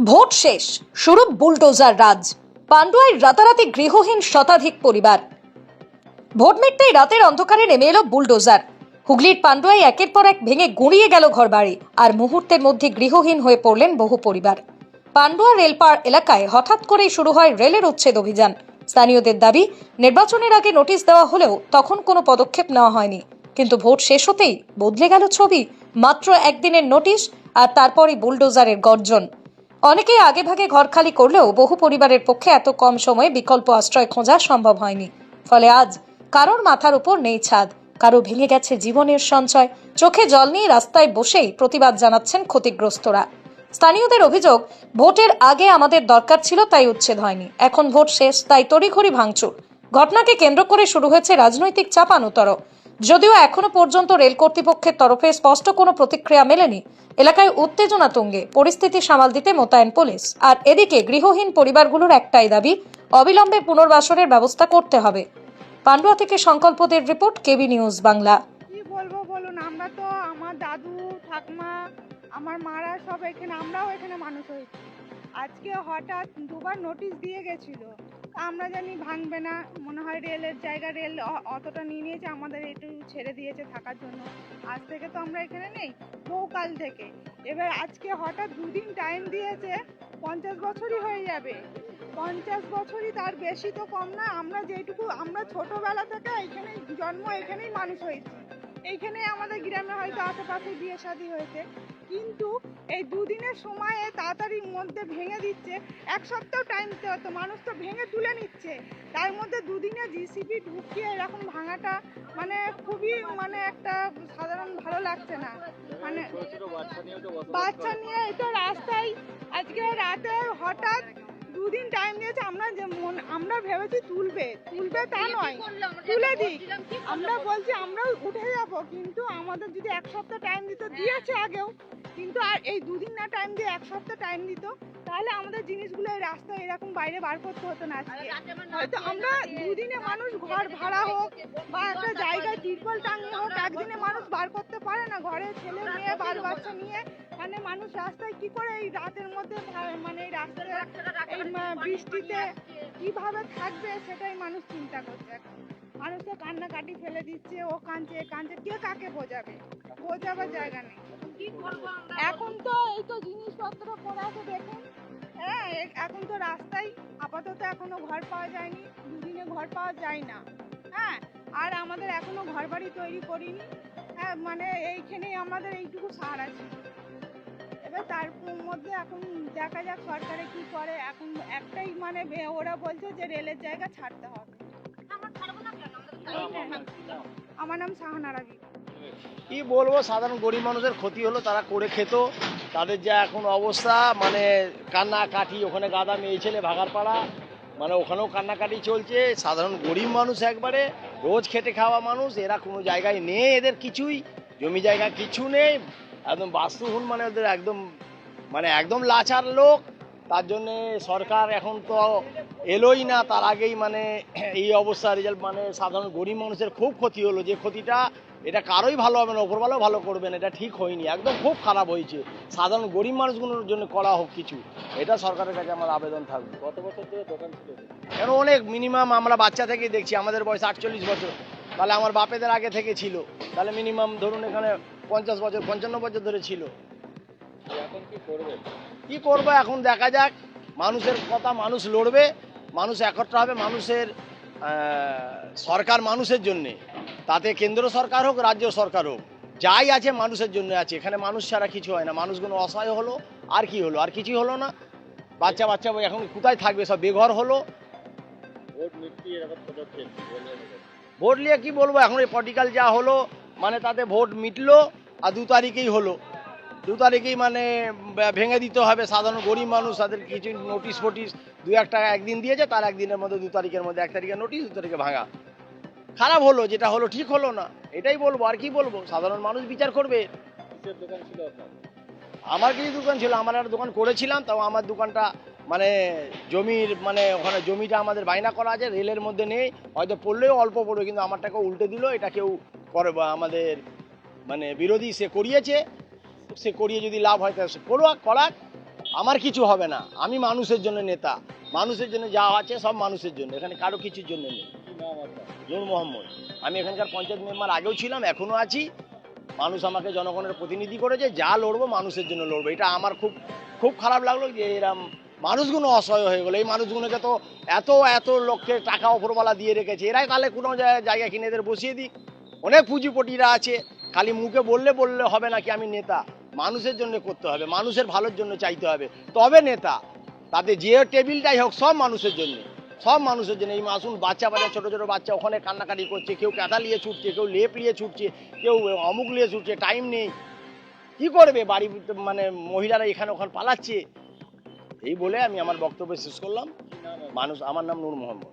Vote শেষ, শুরু bulldozer রাজ। পান্ডুয়ায় রাতারাতি গৃহহীন শতাধিক পরিবার। ভোট মিটতেই রাতের অন্ধকারে নেমে এলো বুলডোজার। হুগলির পান্ডুয়ায় একের পর এক ভেঙে গুঁড়িয়ে গেল ঘরবাড়ি, আর মুহূর্তের মধ্যে গৃহহীন হয়ে পড়লেন বহু পরিবার। পান্ডুয়া রেলপাড় এলাকায় হঠাৎ করেই শুরু হয় রেলের উচ্ছেদ অভিযান। স্থানীয়দের দাবি, নির্বাচনের আগে নোটিশ দেওয়া হলেও তখন কোনো পদক্ষেপ নেওয়া হয়নি। কিন্তু ভোট শেষ হতেই বদলে গেল ছবি। মাত্র একদিনের নোটিশ, আর তারপরই বুলডোজারের গর্জন। অনেকেই আগেভাগে ঘর খালি করলেও বহু পরিবারের পক্ষে এত কম সময়ে বিকল্প আশ্রয় খোঁজা সম্ভব হয়নি। ফলে আজ কারোর মাথার উপর নেই ছাদ, কারো ভেঙে গেছে জীবনের সঞ্চয়। চোখে জল নিয়ে রাস্তায় বসেই প্রতিবাদ জানাচ্ছেন ক্ষতিগ্রস্তরা। স্থানীয়দের অভিযোগ, ভোটের আগে আমাদের দরকার ছিল তাই উচ্ছেদ হয়নি, এখন ভোট শেষ তাই তড়িঘড়ি ভাঙচুর। ঘটনাকে কেন্দ্র করে শুরু হয়েছে রাজনৈতিক চাপানুতরো। যদিও এখনো পর্যন্ত রেল কর্তৃপক্ষের তরফে স্পষ্ট কোনো প্রতিক্রিয়া মেলেনি। এলাকায় উত্তেজনা তুঙ্গে, পরিস্থিতি সামাল দিতে মোতায়েন পুলিশ। আর এদিকে গৃহহীন পরিবারগুলোর একটাই দাবি, অবিলম্বে পুনর্বাসনের ব্যবস্থা করতে হবে। পান্ডুয়া থেকে সংকল্পদের রিপোর্ট, কেবি নিউজ বাংলা। কি বলবো বলুন, আমরা তো আমার দাদু ঠাকমা আমার মারা সব এখানে, আমরাও এখানে মানুষ হয়েছি। আজকে হঠাৎ দুবার নোটিশ দিয়ে গেছিল, আমরা জানি ভাঙবে না, মনে হয় রেলের জায়গা, রেল অতটা নিয়ে নিয়েছে, আমাদের একটু ছেড়ে দিয়েছে থাকার জন্য। আজ থেকে তো আমরা এখানে নেই, বহুকাল থেকে। এবার আজকে হঠাৎ দুদিন টাইম দিয়েছে, 50 বছরই হয়ে যাবে। 50 বছরই, তার বেশি তো কম না। আমরা যেটুকু, আমরা ছোটবেলা থেকে এখানেই জন্ম, এখানেই মানুষ হয়েছি, এইখানেই আমাদের গ্রামে হয়তো আশেপাশে বিয়ে শাদী হয়েছে। কিন্তু এই দুদিনের সময়ে তাড়াতাড়ির মধ্যে ভেঙে দিচ্ছে। এক সপ্তাহ টাইম দিতে হতো, মানুষ তো ভেঙে তুলে নিচ্ছে, তার মধ্যে দুদিনে জিসিবি ঢুকিয়ে এরকম ভাঙাটা মানে খুবই মানে একটা সাধারণ ভালো লাগছে না। মানে বাচ্চা নিয়ে এটা রাস্তায় আজকে রাতে হঠাৎ দুদিন টাইম দিয়েছে। আমরা ভেবেছি তুলবে তা নয়, তুলে দিক, আমরা বলছি আমরা উঠে যাব, কিন্তু আমাদের যদি এক সপ্তাহ টাইম দিত, দিয়েছে আগেও, কিন্তু আর এই দুদিন না টাইম দিয়ে এক সপ্তাহ টাইম দিত, তাহলে আমাদের জিনিসগুলো এই রাস্তায় এরকম বাইরে বার করতে হতো না। হয়তো আমরা দুদিনে মানুষ ঘর ভাড়া হোক বা একটা জায়গায় তিরপল টাঙিয়ে হোক, একদিনে মানুষ বার করতে পারে না, ঘরে ছেলে মেয়ে বাচ্চা নিয়ে মানে মানুষ রাস্তায় কি করে এই রাতের মধ্যে মানে এই রাস্তায় এই বৃষ্টিতে কিভাবে থাকবে সেটাই মানুষ চিন্তা করছে। এখন মানুষ তো কান্নাকাটি ফেলে দিচ্ছে, ও কাঁদছে কাঁদছে, কে কাকে বোঝাবার জায়গা নেই। এখন তো এই তো জিনিসপত্র পড়ে আছে দেখুন। হ্যাঁ, এখন তো রাস্তায় আপাতত এখনো ঘর পাওয়া যায়নি, দুদিনে ঘর পাওয়া যায় না। হ্যাঁ, আর আমাদের এখনো ঘর বাড়ি তৈরি করিনি। হ্যাঁ, মানে এইখানেই আমাদের এইটুকু সার আছে। এবার তার মধ্যে এখন দেখা যাক সরকারে কি করে। এখন একটাই মানে ওরা বলছে যে রেলের জায়গা ছাড়তে হবে। আমার নাম শাহানা রাবি। কি বলবো, সাধারণ গরিব মানুষের ক্ষতি হলো, তারা করে খেত, তাদের যা এখন অবস্থা, মানে কান্নাকাটি, ওখানে গাদা মেয়ে ছেলে ভাগার পাড়া, মানে ওখানেও কান্নাকাটি চলছে। সাধারণ গরিব মানুষ একবারে রোজ খেটে খাওয়া মানুষ, এরা কোনো জায়গায় নেই, এদের কিছুই জমি জায়গা কিছু নেই, একদম বাস্তুহীন, মানে ওদের একদম লাচার লোক। তার জন্যে সরকার এখন তো এলোই না, তার আগেই মানে এই অবস্থা রেজাল্ট, মানে সাধারণ গরিব মানুষের খুব ক্ষতি হলো। যে ক্ষতিটা, এটা কারোই ভালো হবে না, ওপরওয়ালাও ভালো করবেন, এটা ঠিক হয়নি, একদম খুব খারাপ হয়েছে। সাধারণ গরিব মানুষগুলোর জন্য করা হোক কিছু, এটা সরকারের কাছে আমার আবেদন থাকবে। কত বছর ধরে দোকান ছিল? কেন অনেক, মিনিমাম আমরা বাচ্চা থেকেই দেখছি, আমাদের বয়স 48 বছর, তাহলে আমার বাপেদের আগে থেকে ছিল, তাহলে মিনিমাম ধরুন এখানে 50 বছর 55 বছর ধরে ছিল। এখন কি করবে? কি করবো এখন দেখা যাক, মানুষের কথা মানুষ লড়বে, মানুষ একত্র হবে, মানুষের সরকার মানুষের জন্যে, তাতে কেন্দ্র সরকার হোক রাজ্য সরকার হোক, যাই আছে মানুষের জন্য আছে। এখানে মানুষ ছাড়া কিছু হয় না, মানুষগুলো অসহায় হলো, আর কি হলো, আর কিছুই হলো না। বাচ্চা এখন কোথায় থাকবে, সব বেঘর হলো। ভোট মিটতিয়ে এরকম পদক্ষেপ ভোট নিয়ে কি বলবো, এখন এই পলিটিক্যাল যা হলো, মানে তাতে ভোট মিটলো, আর 2 তারিখেই হলো, 2 তারিখেই মানে ভেঙে দিতে হবে। সাধারণ গরিব মানুষ, তাদের কিছু নোটিশ ফোটিশ 2-1 টাকা একদিন দিয়েছে, তার একদিনের মধ্যে 2 তারিখের মধ্যে 1 তারিখে নোটিশ, 2 তারিখে ভাঙা। খারাপ হলো, যেটা হলো ঠিক হলো না, এটাই বলবো, আর কি বলবো, সাধারণ মানুষ বিচার করবে। কিসের দোকান ছিল আপনার? আমার কিছু দোকান ছিল, আমার একটা দোকান করেছিলাম, তাও আমার দোকানটা মানে জমির, মানে ওখানে জমিটা আমাদের বায়না করা আছে, রেলের মধ্যে নেই, হয়তো পড়লেও অল্প পড়বে, কিন্তু আমারটাকে উল্টে দিল। এটা কেউ করে, আমাদের মানে বিরোধী, সে করিয়েছে, সে করিয়ে যদি লাভ হয় তা সে করাক, আমার কিছু হবে না, আমি মানুষের জন্য নেতা, মানুষের জন্য যা আছে সব মানুষের জন্য, এখানে কারো কিছুর জন্য নেই। কি নাম আপনার? নূর মোহাম্মদ। আমি এখানকার পঞ্চায়েত মেম্বার আগেও ছিলাম, এখনো আছি। মানুষ আমাকে জনগণের প্রতিনিধি করেছে, যা লড়বো মানুষের জন্য লড়বো। এটা আমার খুব খুব খারাপ লাগলো যে এরম মানুষগুলো অসহায় হয়ে গেলো। এই মানুষগুলোকে তো এত এত লক্ষের টাকা ওপরওয়ালা দিয়ে রেখেছে, এরাই তাহলে কোনো জায়গা কিনে এদের বসিয়ে দিক। অনেক পুঁজিপটিরা আছে, খালি মুখে বললে বললে হবে না কি আমি নেতা। মানুষের জন্য করতে হবে, মানুষের ভালোর জন্য চাইতে হবে, তবে নেতা। তাতে যে টেবিলটাই হোক সব মানুষের জন্য, সব মানুষের জন্য। এই মাসুম বাচ্চা ছোটো ছোটো বাচ্চা ওখানে কান্নাকাটি করছে, কেউ কাঁথা নিয়ে ছুটছে, কেউ লেপ নিয়ে ছুটছে, কেউ অমুক নিয়ে ছুটছে, টাইম নেই। কি করবে বাড়ি, মানে মহিলারা এখানে ওখানে পালাচ্ছে। এই বলে আমি আমার বক্তব্য শেষ করলাম। কি নাম আপনার? আমার নাম নূর মোহাম্মদ।